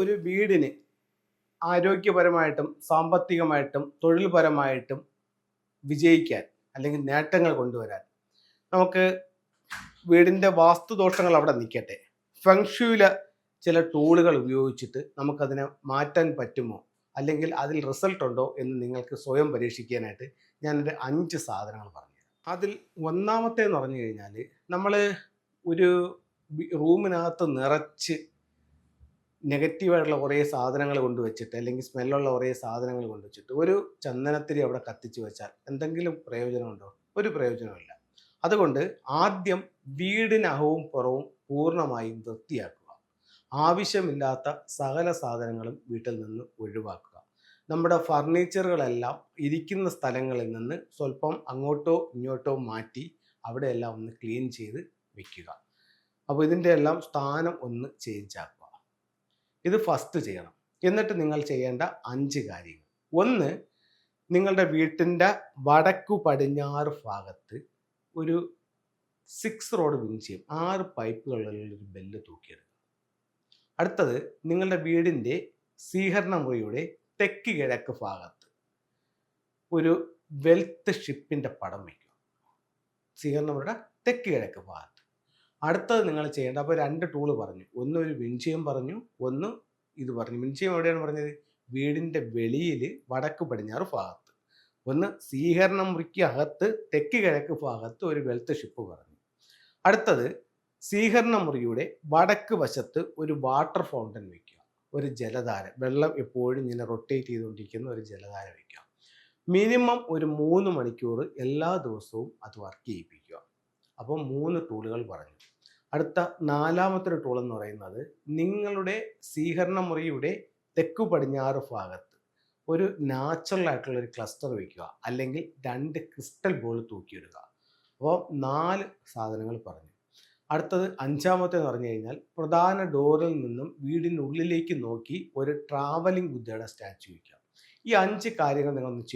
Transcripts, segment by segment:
ഒരു വീടിന് ആരോഗ്യപരമായിട്ടും സാമ്പത്തികമായിട്ടും തൊഴിൽപരമായിട്ടും വിജയിക്കാൻ അല്ലെങ്കിൽ നേട്ടങ്ങൾ കൊണ്ടുവരാൻ നമുക്ക് വീടിൻ്റെ വാസ്തുദോഷങ്ങൾ അവിടെ നിൽക്കട്ടെ, ഫെങ്ഷുയിലെ ചില ടൂളുകൾ ഉപയോഗിച്ചിട്ട് നമുക്കതിനെ മാറ്റാൻ പറ്റുമോ, അല്ലെങ്കിൽ അതിൽ റിസൾട്ട് ഉണ്ടോ എന്ന് നിങ്ങൾക്ക് സ്വയം പരീക്ഷിക്കാനായിട്ട് ഞാനൊരു 5 സാധനങ്ങൾ പറഞ്ഞു. അതിൽ ഒന്നാമത്തേന്ന് പറഞ്ഞു കഴിഞ്ഞാൽ, നമ്മൾ ഒരു റൂമിനകത്ത് നിറച്ച് നെഗറ്റീവായിട്ടുള്ള കുറേ സാധനങ്ങൾ കൊണ്ടുവച്ചിട്ട്, അല്ലെങ്കിൽ സ്മെല്ലുള്ള കുറേ സാധനങ്ങൾ കൊണ്ടുവച്ചിട്ട് ഒരു ചന്ദനത്തിരി അവിടെ കത്തിച്ച് വെച്ചാൽ എന്തെങ്കിലും പ്രയോജനമുണ്ടോ? ഒരു പ്രയോജനമില്ല. അതുകൊണ്ട് ആദ്യം വീടിനകവും പുറവും പൂർണ്ണമായും വൃത്തിയാക്കുക. ആവശ്യമില്ലാത്ത സകല സാധനങ്ങളും വീട്ടിൽ നിന്ന് ഒഴിവാക്കുക. നമ്മുടെ ഫർണിച്ചറുകളെല്ലാം ഇരിക്കുന്ന സ്ഥലങ്ങളിൽ നിന്ന് സ്വല്പം അങ്ങോട്ടോ ഇങ്ങോട്ടോ മാറ്റി അവിടെയെല്ലാം ഒന്ന് ക്ലീൻ ചെയ്ത് വെക്കുക. അപ്പോൾ ഇതിൻ്റെ എല്ലാം സ്ഥാനം ഒന്ന് ചേഞ്ച് ആക്കുക. ഇത് ഫസ്റ്റ് ചെയ്യണം. എന്നിട്ട് നിങ്ങൾ ചെയ്യേണ്ട 5 കാര്യങ്ങൾ. ഒന്ന്, നിങ്ങളുടെ വീട്ടിൻ്റെ വടക്കു പടിഞ്ഞാറ് ഭാഗത്ത് ഒരു 6 റോഡ് വിൻചെയ്യും 6 പൈപ്പുകളിലൊരു ബെല്ല് തൂക്കിയെടുക്കുക. അടുത്തത്, നിങ്ങളുടെ വീടിൻ്റെ സ്വീകരണ മുറിയുടെ തെക്ക് കിഴക്ക് ഭാഗത്ത് ഒരു വെൽത്ത് ഷിപ്പിൻ്റെ പടം വയ്ക്കുക. സ്വീകരണ മുറിയുടെ തെക്ക് കിഴക്ക് ഭാഗത്ത്. അടുത്തത് നിങ്ങൾ ചെയ്യേണ്ട, അപ്പോൾ 2 ടൂള് പറഞ്ഞു. ഒന്ന് ഒരു വിൻചെയ്യം പറഞ്ഞു, ഒന്ന് ഇത് പറഞ്ഞു. വിൻചെയ്യം എവിടെയാണ് പറഞ്ഞത്? വീടിൻ്റെ വെളിയിൽ വടക്ക് പടിഞ്ഞാറ് ഭാഗത്ത്. ഒന്ന് സ്വീകരണ മുറിക്ക് അകത്ത് തെക്ക് കിഴക്ക് ഭാഗത്ത് ഒരു വെൽത്ത് ഷിപ്പ് പറഞ്ഞു. അടുത്തത്, സ്വീകരണ മുറിയുടെ വടക്ക് വശത്ത് ഒരു വാട്ടർ ഫൗണ്ടൻ വയ്ക്കുക. ഒരു ജലധാര, വെള്ളം എപ്പോഴും ഇങ്ങനെ റൊട്ടേറ്റ് ചെയ്തുകൊണ്ടിരിക്കുന്ന ഒരു ജലധാര വയ്ക്കുക. മിനിമം ഒരു 3 മണിക്കൂർ എല്ലാ ദിവസവും അത് വർക്ക് ചെയ്യിപ്പിക്കുക. അപ്പോൾ 3 ടൂളുകൾ പറഞ്ഞു. അടുത്ത 4മത്തെ ടൂൾ എന്ന് പറയുന്നത്, നിങ്ങളുടെ സ്വീകരണ മുറിയുടെ തെക്കു പടിഞ്ഞാറ് ഭാഗത്ത് ഒരു നാച്ചുറൽ ആയിട്ടുള്ള ഒരു ക്ലസ്റ്റർ വയ്ക്കുക, അല്ലെങ്കിൽ 2 ക്രിസ്റ്റൽ ബോൾ തൂക്കിയിടുക. അപ്പോൾ 4 സാധനങ്ങൾ പറഞ്ഞു. അടുത്തത് 5മത്തെ എന്ന് പറഞ്ഞു കഴിഞ്ഞാൽ, പ്രധാന ഡോറിൽ നിന്നും വീടിനുള്ളിലേക്ക് നോക്കി ഒരു ട്രാവലിംഗ് ബുദ്ധയുടെ സ്റ്റാച്ചു വയ്ക്കുക. ഈ 5 കാര്യങ്ങൾ നിങ്ങളൊന്ന്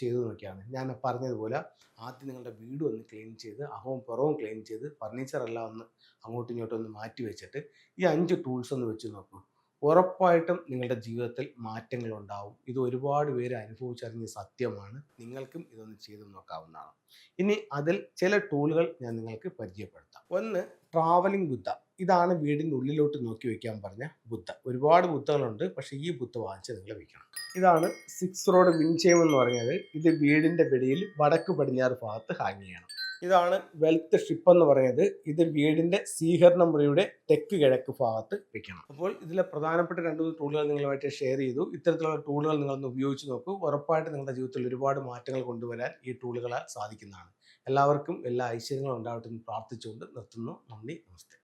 ചെയ്ത് നോക്കിയാണ്. ഞാൻ പറഞ്ഞതുപോലെ ആദ്യം നിങ്ങളുടെ വീട് ഒന്ന് ക്ലീൻ ചെയ്ത്, അകവും പുറവും ക്ലീൻ ചെയ്ത്, ഫർണിച്ചറെല്ലാം ഒന്ന് അങ്ങോട്ടും ഇങ്ങോട്ടും ഒന്ന് മാറ്റി വെച്ചിട്ട് ഈ 5 ടൂൾസ് ഒന്ന് വെച്ച് നോക്കൂ. ഉറപ്പായിട്ടും നിങ്ങളുടെ ജീവിതത്തിൽ മാറ്റങ്ങൾ ഉണ്ടാവും. ഇത് ഒരുപാട് പേര് അനുഭവിച്ചറിഞ്ഞ സത്യമാണ്. നിങ്ങൾക്കും ഇതൊന്ന് ചെയ്ത് നോക്കാവുന്നതാണ്. ഇനി അതിൽ ചില ടൂളുകൾ ഞാൻ നിങ്ങൾക്ക് പരിചയപ്പെടുത്താം. ഒന്ന്, ട്രാവലിംഗ് ബുദ്ധ. ഇതാണ് വീടിൻ്റെ ഉള്ളിലോട്ട് നോക്കി വെക്കാൻ പറഞ്ഞ ബുദ്ധ. ഒരുപാട് ബുദ്ധകളുണ്ട്, പക്ഷേ ഈ ബുദ്ധ വാങ്ങിച്ച് നിങ്ങൾ വെക്കണം. ഇതാണ് 6 റോഡ് വിൻചെയ്യം എന്ന് പറഞ്ഞത്. ഇത് വീടിൻ്റെ വെളിയിൽ വടക്ക് പടിഞ്ഞാറ് ഭാഗത്ത് ഹാങ് ചെയ്യണം. ഇതാണ് വെൽത്ത് ഷിപ്പ് എന്ന് പറയുന്നത്. ഇത് വീടിൻ്റെ സ്വീകരണ മുറിയുടെ തെക്ക് കിഴക്ക് ഭാഗത്ത് വെക്കണം. അപ്പോൾ ഇതിലെ പ്രധാനപ്പെട്ട 2 ടൂളുകൾ നിങ്ങളുമായിട്ട് ഷെയർ ചെയ്തു. ഇത്തരത്തിലുള്ള ടൂളുകൾ നിങ്ങളൊന്ന് ഉപയോഗിച്ച് നോക്കൂ. ഉറപ്പായിട്ട് നിങ്ങളുടെ ജീവിതത്തിൽ ഒരുപാട് മാറ്റങ്ങൾ കൊണ്ടുവരാൻ ഈ ടൂളുകളാൽ സാധിക്കുന്നതാണ്. എല്ലാവർക്കും എല്ലാ ഐശ്വര്യങ്ങളും ഉണ്ടാവട്ടെ എന്ന് പ്രാർത്ഥിച്ചുകൊണ്ട് നിർത്തുന്നു. നന്ദി, നമസ്തേ.